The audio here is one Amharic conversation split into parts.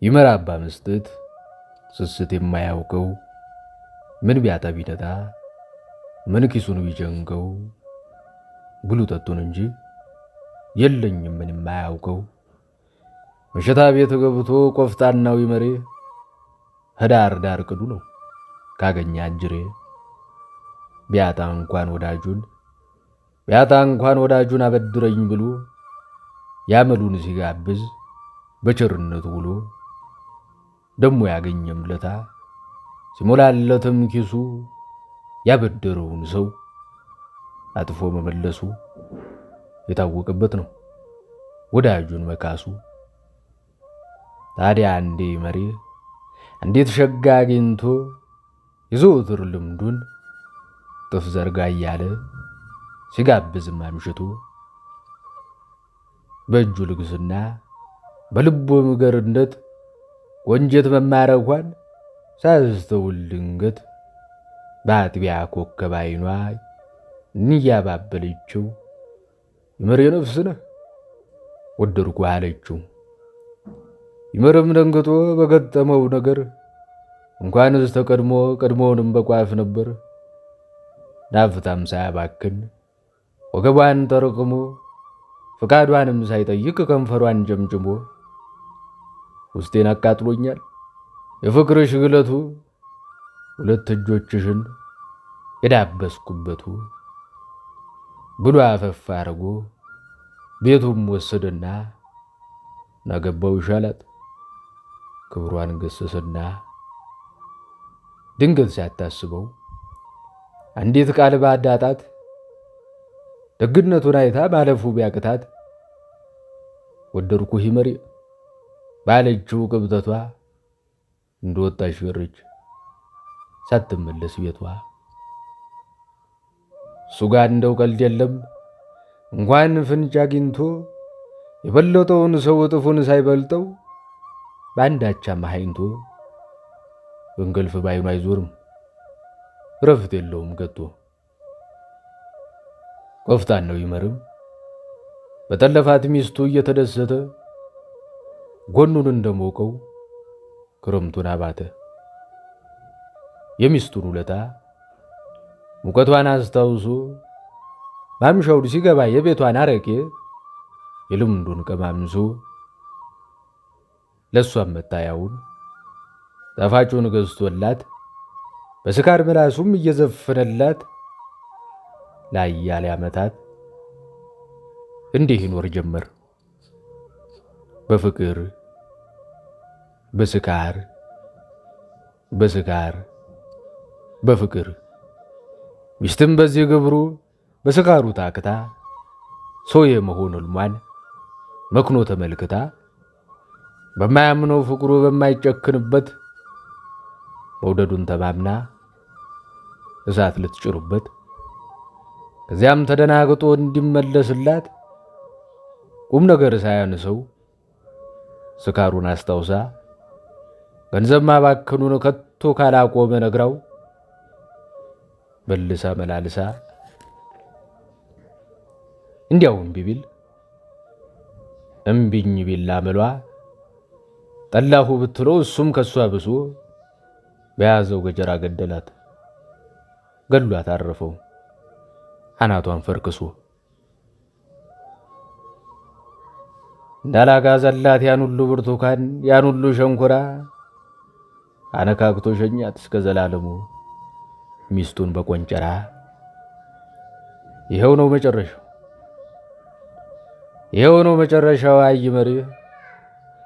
ይመር አባ መስጠት ስስት የማያውቀው ምን ቢያጣ ቢነጣ ምን ኪሱን ቢጨንቀው ብሉ ጠጡን እንጂ የለኝም ምን የማያውቀው መሸታ ቤት ገብቶ ቆፍጣናው ይመሬ ህዳር ዳር ቅዱ ነው ካገኛ አጅሬ ቢያጣ እንኳን ወዳጁን አበድረኝ ብሎ ያመሉን ሲጋብዝ በቸርነት ውሎ ደሞ ያገኘም ለታ ሲሞላለትም ኪሱ ያበደረውን ሰው አጥፎ መመለሱ የታወቀበት ነው ወዳጁን መካሱ። ታዲያ አንዴ መሪ እንዴት ሸጋ አግኝቶ የዘወትር ልምዱን ጥፍ ዘርጋ እያለ ሲጋብዝም አምሽቶ በእጁ ልግስና በልቡ ምገርነት ወንጀት መማረኳን ሳያስተውል ድንገት በአጥቢያ ኮከብ ዓይኗ እንያባበለችው ይመር የነፍስ ነህ ወደድኩ አለችው። ይመርም ደንግጦ በገጠመው ነገር እንኳንስ ቀድሞውንም በቋፍ ነበር ናፍታም ሳያባክን ወገቧን ጠርቅሞ ፍቃዷንም ሳይጠይቅ ከንፈሯን ጀምጅሞ ውስጤን አቃጥሎኛል የፍቅርሽ ግለቱ ሁለት እጆችሽን የዳበስኩበቱ ብሎ አፈፍ አርጎ ቤቱም ወሰደና ናገባው ይሻላት ክብሯን ገሰሰና ድንገት ሲያታስበው አንዲት ቃል ባዳጣት ደግነቱን አይታ ማለፉ ቢያቅታት ወደድኩ ይመር ባለችው ቅብጠቷ እንደወጣች ወረች ሳትመለስ ቤቷ። ሱጋ እንደው ቀልድ የለም እንኳን ፍንጭ አግኝቶ የበለጠውን ሰው እጥፉን ሳይበልጠው በአንዳቻ ማሃይንቶ እንቅልፍ ባይኑ አይዞርም ረፍት የለውም ገቶ። ቆፍጣናው ይመርም በጠለፋት ሚስቱ እየተደሰተ ጎኑን እንደሞቀው ክረምቱን አባተ። የሚስቱን ውለታ ሙቀቷን አስታውሶ ማምሻው ሲገባ የቤቷን አረቄ የልምዱን ቀማምሶ ለሷም መታያውን ጣፋጩን ገዝቶላት በስካር ምላሱም እየዘፈነላት ለአያሌ ዓመታት እንዲህ ይኖር ጀመር በፍቅር በስካር በፍቅር። ሚስትም በዚህ ግብሩ በስካሩ ታክታ ሰው የመሆን ሕልሟን መክኖ ተመልክታ በማያምነው ፍቅሩ በማይጨክንበት መውደዱን ተማምና እሳት ልትጭሩበት ከዚያም ተደናግጦ እንዲመለስላት ቁም ነገር ሳያንሰው ስካሩን አስታውሳ ገንዘብ ማባከኑን ከቶ ካላቆመ ነግራው በልሳ መላልሳ እንዲያው እምቢኝ ቢል አመሏ ጠላሁ ብትለው እሱም ከሷ ብሶ በያዘው ገጀራ ገደላት ገሏት አረፈው አናቷን ፈርክሶ። እንዳላጋዘላት ያን ሁሉ ብርቱካን ያን ሁሉ ሸንኮራ አነካክቶ ሸኛት እስከ ዘላለሙ ሚስቱን በቆንጨራ። ይሄው ነው መጨረሻው አይመር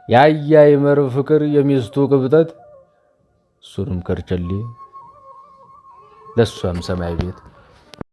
ያያይመር ፍቅር የሚስቱ ቅብጠት እሱንም ከርቸሌ ለሷም ሰማይ ቤት